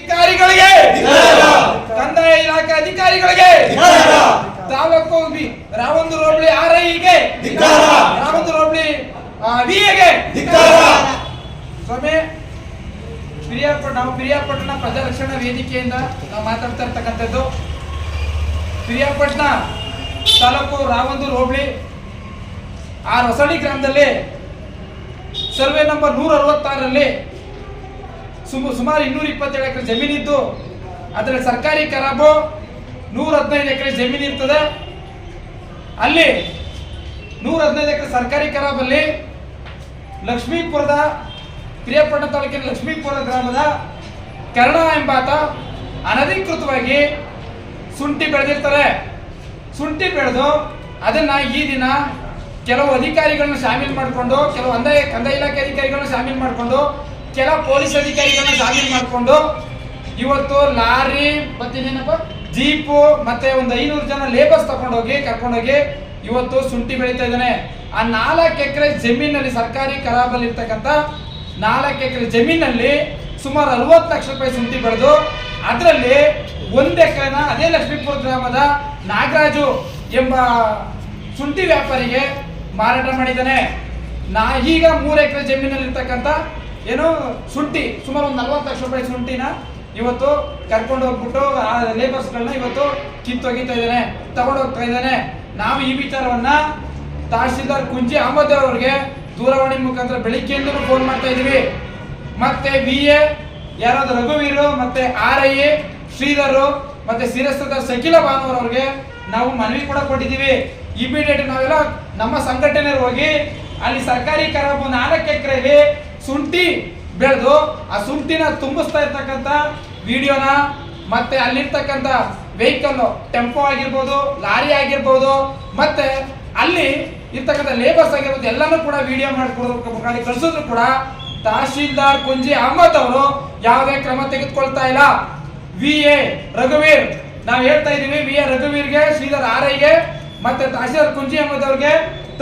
ಅಧಿಕಾರಿಗಳಿಗೆ ಕಂದಾಯ ಇಲಾಖೆ ಅಧಿಕಾರಿಗಳಿಗೆ ತಾಲೂಕು ರಾವಂದೂರು ಹೋಬಳಿ ಆರ್ಐಗೆ ರಾವಂದೂರು ಹೋಬಳಿ ವಿಎಗೆ ಸ್ವಾಮಿ ನಾವು ಪಿರಿಯಾಪಟ್ಟಣ ಪ್ರಜಾರಕ್ಷಣಾ ವೇದಿಕೆಯಿಂದ ನಾವು ಮಾತಾಡ್ತಾ ಇರ್ತಕ್ಕಂಥದ್ದು. ಪಿರಿಯಾಪಟ್ಟಣ ತಾಲೂಕು ರಾವಂದೂರು ಹೋಬಳಿ ಹೊಸಳ್ಳಿ ಗ್ರಾಮದಲ್ಲಿ ಸರ್ವೆ ನಂಬರ್ 166ರಲ್ಲಿ ಸುಮಾರು 227 ಎಕರೆ ಜಮೀನಿದ್ದು ಅದರಲ್ಲಿ ಸರ್ಕಾರಿ ಖರಾಬು 115 ಎಕರೆ ಜಮೀನು ಇರ್ತದೆ. ಅಲ್ಲಿ 115 ಎಕರೆ ಸರ್ಕಾರಿ ಖರಾಬಲ್ಲಿ ಲಕ್ಷ್ಮೀಪುರದ ಪಿರಿಯಾಪಟ್ಟಣ ತಾಲೂಕಿನ ಲಕ್ಷ್ಮೀಪುರ ಗ್ರಾಮದ ಕರ್ಣ ಎಂಬಾತ ಅನಧಿಕೃತವಾಗಿ ಶುಂಠಿ ಬೆಳೆದಿರ್ತಾರೆ. ಶುಂಠಿ ಬೆಳೆದು ಅದನ್ನ ಈ ದಿನ ಕೆಲವು ಅಧಿಕಾರಿಗಳನ್ನ ಶಾಮೀಲ್ ಮಾಡಿಕೊಂಡು, ಕೆಲವು ಕಂದಾಯ ಇಲಾಖೆ ಅಧಿಕಾರಿಗಳನ್ನ ಶಾಮೀಲ್ ಮಾಡಿಕೊಂಡು, ಕೆಲವು ಪೊಲೀಸ್ ಅಧಿಕಾರಿಗಳನ್ನ ಶಾಮೀಲ್ ಮಾಡಿಕೊಂಡು ಇವತ್ತು ಲಾರಿ ಮತ್ತೇನೇನಪ್ಪ ಜೀಪು ಮತ್ತೆ ಒಂದು 500 ಜನ ಲೇಬರ್ಸ್ ಕರ್ಕೊಂಡೋಗಿ ಇವತ್ತು ಶುಂಠಿ ಬೆಳೀತಾ ಇದ್ದಾನೆ. ಆ 4 ಎಕರೆ ಜಮೀನಲ್ಲಿ ಸರ್ಕಾರಿ ಖರಾಬಲ್ಲಿ ಇರ್ತಕ್ಕಂಥ 4 ಎಕರೆ ಜಮೀನಲ್ಲಿ ಸುಮಾರು 60 ಲಕ್ಷ ರೂಪಾಯಿ ಶುಂಠಿ ಬೆಳೆದು ಅದರಲ್ಲಿ 1 ಎಕರೆನ ಅದೇ ಲಕ್ಷ್ಮೀಪುರ ಗ್ರಾಮದ ನಾಗರಾಜು ಎಂಬ ಶುಂಠಿ ವ್ಯಾಪಾರಿಗೆ ಮಾರಾಟ ಮಾಡಿದ್ದಾನೆ. ಈಗ 3 ಎಕರೆ ಜಮೀನಲ್ಲಿ ಇರ್ತಕ್ಕಂಥ ಏನು ಶುಂಠಿ ಸುಮಾರು 40 ಲಕ್ಷ ರೂಪಾಯಿ ಶುಂಠಿನ ಇವತ್ತು ಕರ್ಕೊಂಡು ಹೋಗ್ಬಿಟ್ಟು ಆ ಲೇಬರ್ಸ್ಗಳನ್ನ ಇವತ್ತು ಕಿತ್ತೊಗಿತಾ ಇದ್ದಾನೆ, ತಗೊಂಡೋಗ್ತಾ ಇದ್ದಾನೆ. ನಾವು ಈ ವಿಚಾರವನ್ನ ತಹಶೀಲ್ದಾರ್ ಕುಂಜಿ ಅಹಮದ್ ಅವರಿಗೆ ದೂರವಾಣಿ ಮುಖಾಂತರ ಬೆಳಿಗ್ಗೆಯಿಂದಲೂ ಫೋನ್ ಮಾಡ್ತಾ ಇದೀವಿ. ಮತ್ತೆ ವಿಎ ಯಾರಾದ್ರೂ ರಘುವೀರು ಮತ್ತೆ RIA ಶ್ರೀಧರ್ ಮತ್ತೆ ಶಿರಸ್ತದಾರ್ ಸಕಿಲ ಭಾನುವಾರ್ ಅವ್ರಿಗೆ ನಾವು ಮನವಿ ಕೂಡ ಕೊಟ್ಟಿದ್ದೀವಿ. ಇಮಿಡಿಯೇಟ್ ನಾವೆಲ್ಲ ನಮ್ಮ ಸಂಘಟನೆ ಹೋಗಿ ಅಲ್ಲಿ ಸರ್ಕಾರಿ ಖರಾಬು 4 ಎಕರೆಗೆ ಶುಂಠಿ ಬೆಳೆದು ಆ ಶುಂಠಿನ ತುಂಬಿಸ್ತಾ ಇರ್ತಕ್ಕಂಥ ವಿಡಿಯೋನ ಮತ್ತೆ ಅಲ್ಲಿರ್ತಕ್ಕಂಥ ವೆಹಿಕಲ್ ಟೆಂಪೋ ಆಗಿರ್ಬೋದು, ಲಾರಿ ಆಗಿರ್ಬೋದು, ಮತ್ತೆ ಅಲ್ಲಿ ಇರ್ತಕ್ಕಂಥ ಲೇಬರ್ಸ್ ಆಗಿರ್ಬೋದು ಎಲ್ಲಾನು ಕೂಡ ವಿಡಿಯೋ ಮಾಡಿ ಕಳಿಸಿದ್ರು ಕೂಡ ತಹಶೀಲ್ದಾರ್ ಕುಂಜಿ ಅಹಮದ್ ಅವರು ಯಾವುದೇ ಕ್ರಮ ತೆಗೆದುಕೊಳ್ತಾ ಇಲ್ಲ. VA ರಘುವೀರ್ ನಾವು ಹೇಳ್ತಾ ಇದೀವಿ, VA ರಘುವೀರ್ಗೆ, ಶ್ರೀಧರ್ RIಗೆ ಮತ್ತೆ ತಹಶೀಲ್ದಾರ್ ಕುಂಜಿ ಅಹಮದ್ ಅವ್ರಿಗೆ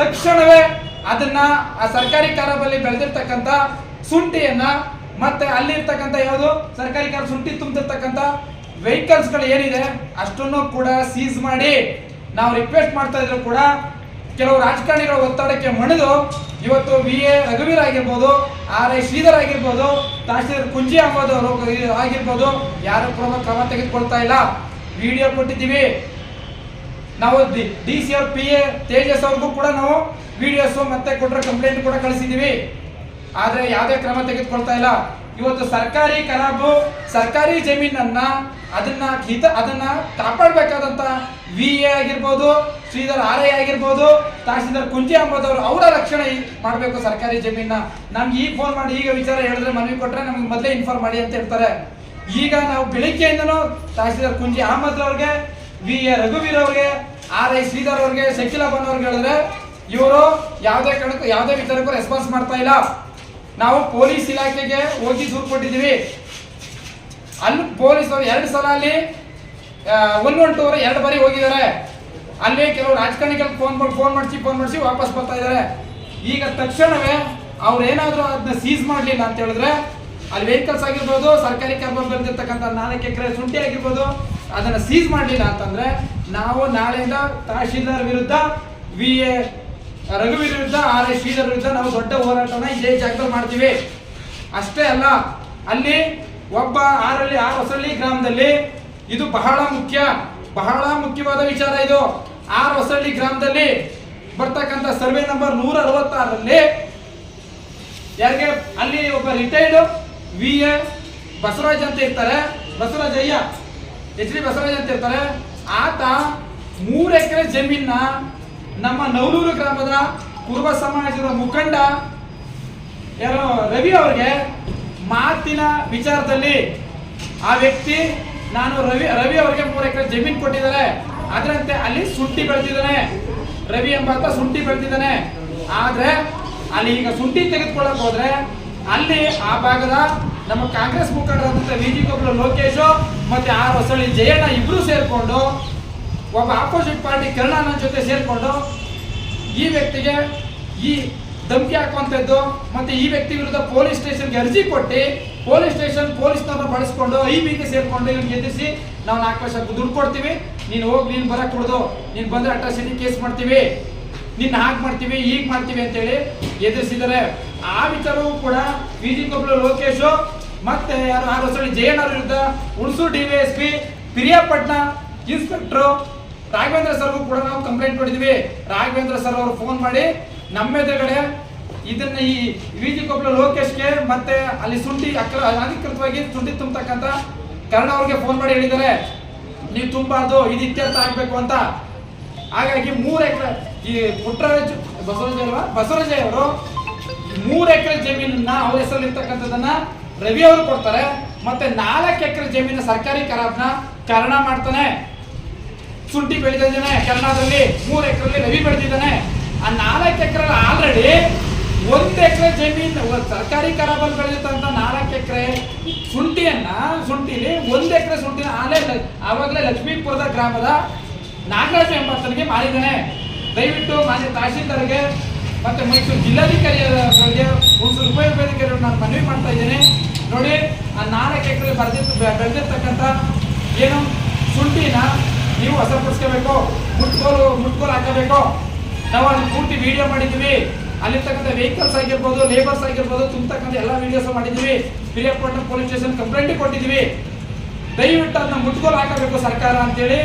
ತಕ್ಷಣವೇ ಅದನ್ನ ಆ ಸರ್ಕಾರಿ ಖರಾಬಲ್ಲಿ ಬೆಳೆದಿರ್ತಕ್ಕಂಥ ಶುಂಠಿಯನ್ನ ಮತ್ತೆ ಅಲ್ಲಿರ್ತಕ್ಕಂಥ ಯಾವುದು ಸರ್ಕಾರಿ ಖರಾಬ್ ಶುಂಠಿ ತುಂಬಿರ್ತಕ್ಕಂಥ ವೆಹಿಕಲ್ಸ್ ಗಳು ಏನಿದೆ ಅಷ್ಟನ್ನು ಕೂಡ ಸೀಸ್ ಮಾಡಿ ನಾವು ರಿಕ್ವೆಸ್ಟ್ ಮಾಡ್ತಾ ಇದ್ರು ಕೂಡ ಕೆಲವು ರಾಜಕಾರಣಿಗಳ ಒತ್ತಡಕ್ಕೆ ಮಣಿದು ಇವತ್ತು VA ರಘುವೀರ್ ಆಗಿರ್ಬೋದು, RI ಶ್ರೀಧರ್ ಆಗಿರ್ಬೋದು, ತಹಶೀಲ್ದಾರ್ ಕುಂಜಿ ಅಹಮದ್ ಅವರು ಆಗಿರ್ಬೋದು ಯಾರು ಕ್ರಮ ತೆಗೆದುಕೊಳ್ತಾ ಇಲ್ಲ. ವಿಡಿಯೋ ಕೊಟ್ಟಿದ್ದೀವಿ ನಾವು. DC ಅವ್ರ PA ತೇಜಸ್ ಅವ್ರಿಗೂ ಕೂಡ ನಾವು ವಿಡಿಯೋಸ್ ಮತ್ತೆ ಕೊಟ್ಟರೆ ಕಂಪ್ಲೇಂಟ್ ಕೂಡ ಕಳಿಸಿದ್ದೀವಿ. ಆದ್ರೆ ಯಾವುದೇ ಕ್ರಮ ತೆಗೆದುಕೊಳ್ತಾ ಇಲ್ಲ. ಇವತ್ತು ಸರ್ಕಾರಿ ಖರಾಬು ಸರ್ಕಾರಿ ಜಮೀನನ್ನ ಅದನ್ನ ಕಾಪಾಡಬೇಕಾದಂತ VA ಆಗಿರ್ಬೋದು, ಶ್ರೀಧರ್ RI ಆಗಿರ್ಬೋದು, ತಹಶೀಲ್ದಾರ್ ಕುಂಜಿ ಅಹಮದ್ ಅವರು ಅವರ ರಕ್ಷಣೆ ಮಾಡಬೇಕು ಸರ್ಕಾರಿ ಜಮೀನ. ನಮ್ಗೆ ಈಗ ಫೋನ್ ಮಾಡಿ ಈಗ ವಿಚಾರ ಹೇಳಿದ್ರೆ ಮನವಿ ಕೊಟ್ರೆ ನಮ್ಗೆ ಮೊದಲೇ ಇನ್ಫಾರ್ಮ್ ಮಾಡಿ ಅಂತ ಹೇಳ್ತಾರೆ. ಈಗ ನಾವು ಬೆಳಿಗ್ಗೆಯಿಂದನೂ ತಹಶೀಲ್ದಾರ್ ಕುಂಜಿ ಅಹಮದ್ ಅವ್ರಿಗೆ, VA ರಘುವೀರ್ ಅವ್ರಿಗೆ, RI ಶ್ರೀಧರ್ ಅವ್ರಿಗೆ, ಶಕಿಲ ಭಾನುವಾರ್ ಹೇಳಿದ್ರೆ ಇವರು ಯಾವುದೇ ಕಾರಣಕ್ಕೂ ಯಾವುದೇ ವಿಚಾರಕ್ಕೂ ರೆಸ್ಪಾನ್ಸ್ ಮಾಡ್ತಾ ಇಲ್ಲ. ನಾವು ಪೊಲೀಸ್ ಇಲಾಖೆಗೆ ಹೋಗಿ ದೂರು ಕೊಟ್ಟಿದ್ದೀವಿ. ಅಲ್ಲಿ ಪೊಲೀಸ್ ಅವರು 2 ಸಲ ಅಲ್ಲಿ 112 2 ಬಾರಿ ಹೋಗಿದ್ದಾರೆ. ಅಲ್ಲಿ ಕೆಲವು ರಾಜಕಾರಣಿಗಳು ಫೋನ್ ಮಾಡಿಸಿ ವಾಪಸ್ ಬರ್ತಾ ಇದ್ದಾರೆ. ಈಗ ತಕ್ಷಣವೇ ಅವ್ರು ಏನಾದರೂ ಅದನ್ನ ಸೀಸ್ ಮಾಡಲಿಲ್ಲ ಅಂತ ಹೇಳಿದ್ರೆ ಅಲ್ಲಿ ವೆಹಿಕಲ್ಸ್ ಆಗಿರ್ಬೋದು, ಸರ್ಕಾರಿ ಖರಾಬ್ ಬಂದಿರ್ತಕ್ಕಂಥ 4 ಎಕರೆ ಶುಂಠಿ ಆಗಿರ್ಬೋದು ಅದನ್ನ ಸೀಸ್ ಮಾಡಲಿಲ್ಲ ಅಂತಂದ್ರೆ ನಾವು ನಾಳೆಯಿಂದ ತಹಶೀಲ್ದಾರ್ ವಿರುದ್ಧ, VA ರಘುವೀರ್ ವಿರುದ್ಧ, RI ಶ್ರೀಧರ್ ವಿರುದ್ಧ ನಾವು ದೊಡ್ಡ ಹೋರಾಟವನ್ನ ಇದೇ ಜಾಗದಲ್ಲಿ ಮಾಡ್ತೀವಿ. ಅಷ್ಟೇ ಅಲ್ಲ, ಅಲ್ಲಿ ಒಬ್ಬ ಹೊಸಳ್ಳಿ ಗ್ರಾಮದಲ್ಲಿ ಇದು ಬಹಳ ಮುಖ್ಯವಾದ ವಿಚಾರ. ಇದು ಹೊಸಳ್ಳಿ ಗ್ರಾಮದಲ್ಲಿ ಬರ್ತಕ್ಕಂಥ ಸರ್ವೆ ನಂಬರ್ 166ರಲ್ಲಿ ಯಾರಿಗೆ ಅಲ್ಲಿ ಒಬ್ಬ ರಿಟೈರ್ಡ್ VA ಬಸವರಾಜ್ ಅಂತ ಇರ್ತಾರೆ, ಬಸವರಾಜಯ್ಯ HD ಬಸವರಾಜ್ ಅಂತ ಇರ್ತಾರೆ. ಆತ 3 ಎಕರೆ ಜಮೀನ ನಮ್ಮ ನವಲೂರು ಗ್ರಾಮದ ಕುರುಬ ಸಮಾಜದ ಮುಖಂಡ ಯಾರೋ ರವಿ ಅವ್ರಿಗೆ ಮಾತಿನ ವಿಚಾರದಲ್ಲಿ ಆ ವ್ಯಕ್ತಿ ನಾನು ರವಿ ಅವರಿಗೆ 3 ಎಕರೆ ಜಮೀನು ಕೊಟ್ಟಿದ್ದಾರೆ, ಅದರಂತೆ ಅಲ್ಲಿ ಶುಂಠಿ ಬೆಳೆದಿದ್ದಾನೆ, ರವಿ ಎಂಬಾತ ಶುಂಠಿ ಬೆಳೆದಿದ್ದಾನೆ. ಆದ್ರೆ ಅಲ್ಲಿ ಈಗ ಶುಂಠಿ ತೆಗೆದುಕೊಳ್ಳಕ್ ಹೋದ್ರೆ ಅಲ್ಲಿ ಆ ಭಾಗದ ನಮ್ಮ ಕಾಂಗ್ರೆಸ್ ಮುಖಂಡರಾದಂಥ VG ಕೊಪ್ಪಳ ಲೋಕೇಶ್ ಮತ್ತೆ ಹೊಸಳ್ಳಿ ಜಯಣ್ಣ ಇಬ್ರು ಸೇರ್ಕೊಂಡು ಒಬ್ಬ ಆಪೋಸಿಟ್ ಪಾರ್ಟಿ ಕರ್ಣನ ಜೊತೆ ಸೇರ್ಕೊಂಡು ಈ ವ್ಯಕ್ತಿಗೆ ಈ ಧಮಕಿ ಹಾಕುವಂಥದ್ದು, ಮತ್ತೆ ಈ ವ್ಯಕ್ತಿ ವಿರುದ್ಧ ಪೊಲೀಸ್ ಸ್ಟೇಷನ್ಗೆ ಅರ್ಜಿ ಕೊಟ್ಟು ಪೊಲೀಸ್ನವ್ರನ್ನ ಬಳಸ್ಕೊಂಡು ಐಬಿಗೆ ಸೇರ್ಕೊಂಡು ಇವ್ನಿಗೆ ಎದುರಿಸಿ ನಾವು 4 ವರ್ಷ ದುಡ್ಡು ಕೊಡ್ತೀವಿ, ನೀನು ಹೋಗಿ ನೀನು ಬರಕ್ ಕೊಡೋದು, ನೀನು ಬಂದ್ರೆ ಅಟ್ರಾಸಿಟಿ ಕೇಸ್ ಮಾಡ್ತೀವಿ, ನಿನ್ನ ಹಾಗೆ ಮಾಡ್ತೀವಿ ಹೀಗೆ ಮಾಡ್ತೀವಿ ಅಂತೇಳಿ ಎದುರಿಸಿದ್ದಾರೆ. ಆ ವಿಚಾರವೂ ಕೂಡ ವಿಜಿಕೊಪ್ಪಲು ಲೋಕೇಶ್ ಮತ್ತೆ ಯಾರು ಹೊಸಳ್ಳಿ ಜಯಣ್ಣ ವಿರುದ್ಧ ಹುಣಸೂರು ಡಿವೈಎಸ್ಪಿ ಪಿರಿಯಾಪಟ್ಟಣ ಇನ್ಸ್ಪೆಕ್ಟರ್ ರಾಘವೇಂದ್ರ ಸರ್ಗೂ ಕೂಡ ನಾವು ಕಂಪ್ಲೇಂಟ್ ಕೊಟ್ಟಿದ್ವಿ. ರಾಘವೇಂದ್ರ ಸರ್ ಅವರು ಫೋನ್ ಮಾಡಿ ನಮ್ಮ ಎದುರುಗಡೆ ಇದನ್ನ ಈ ವಿಜಿಕೊಪ್ಪಲು ಲೋಕೇಶ್ಗೆ ಮತ್ತೆ ಅಲ್ಲಿ ಅಧಿಕೃತವಾಗಿ ಶುಂಠಿ ತುಂಬತಕ್ಕಂತ ಕರ್ಣ ಅವ್ರಿಗೆ ಫೋನ್ ಮಾಡಿ ಹೇಳಿದ್ದಾರೆ, ನೀವು ತುಂಬಾರ್ದು, ಇದು ಇತ್ಯರ್ಥ ಆಗ್ಬೇಕು ಅಂತ. ಹಾಗಾಗಿ 3 ಎಕರೆ ಈ ಪುಟ್ಟರಾಜ್ ಬಸವರಾಜ ಅವರು 3 ಎಕರೆ ಜಮೀನನ್ನ ಅವ್ರ ಹೆಸರಲ್ಲಿ ಇರ್ತಕ್ಕಂಥದ್ದನ್ನ ರವಿ ಅವರು ಕೊಡ್ತಾರೆ. ಮತ್ತೆ 4 ಎಕರೆ ಜಮೀನ ಸರ್ಕಾರಿ ಕರಾಬ್ನ ಕರ್ಣ ಮಾಡ್ತಾನೆ. ಶುಂಠಿ ಬೆಳೆದಿದ್ದಾನೆ ಕರ್ನಾಟಕದಲ್ಲಿ, 3 ಎಕರೆಯಲ್ಲಿ ರವಿ ಬೆಳೆದಿದ್ದಾನೆ. ಆ 4 ಎಕರೆ ಆಲ್ರೆಡಿ 1 ಎಕರೆ ಜಮೀನು ಸರ್ಕಾರಿ ಕರಾಬಲ್ಲಿ ಬೆಳೆದಿರ್ತಂತ 4 ಎಕರೆ ಶುಂಠಿಲಿ 1 ಎಕರೆ ಶುಂಠಿನ ಆವಾಗಲೇ ಲಕ್ಷ್ಮೀಪುರದ ಗ್ರಾಮದ ನಾಗರಾಜ ಎಂಬಾತನಿಗೆ ಮಾರಿದ್ದಾನೆ. ದಯವಿಟ್ಟು ಮಾನ್ಯ ತಹಶೀಲ್ದಾರ್ಗೆ ಮತ್ತೆ ಮೈಸೂರು ಜಿಲ್ಲಾಧಿಕಾರಿಗಳಿಗೆ ಹುಣಸೂರು ಉಪವಿಭಾಗಾಧಿಕಾರಿ ನಾನು ಮನವಿ ಮಾಡ್ತಾ ಇದ್ದೇನೆ. ನೋಡಿ, ಆ 4 ಎಕರೆ ಬೆಳೆದಿರ್ತಕ್ಕಂಥ ಏನು ಶುಂಠಿನ ನೀವು ವಶಪಡಿಸ್ಕೋಬೇಕು, ಮುಟ್ಕೋಲು ಹಾಕಬೇಕು. ನಾವು ಅಲ್ಲಿ ಪೂರ್ತಿ ವಿಡಿಯೋ ಮಾಡಿದ್ದೀವಿ. ಅಲ್ಲಿರ್ತಕ್ಕಂಥ ವೆಹಿಕಲ್ಸ್ ಆಗಿರ್ಬೋದು, ಲೇಬರ್ಸ್ ಆಗಿರ್ಬೋದು, ತುಂಬತಕ್ಕಂಥ ಎಲ್ಲ ವಿಡಿಯೋಸ್ ಮಾಡಿದ್ದೀವಿ. ಪಿರಿಯಾಪಟ್ಟಣ ಪೊಲೀಸ್ ಸ್ಟೇಷನ್ ಕಂಪ್ಲೇಂಟ್ ಕೊಟ್ಟಿದ್ದೀವಿ. ದಯವಿಟ್ಟು ಅದನ್ನ ಮುಟ್ಕೋಲು ಹಾಕಬೇಕು ಸರ್ಕಾರ ಅಂತೇಳಿ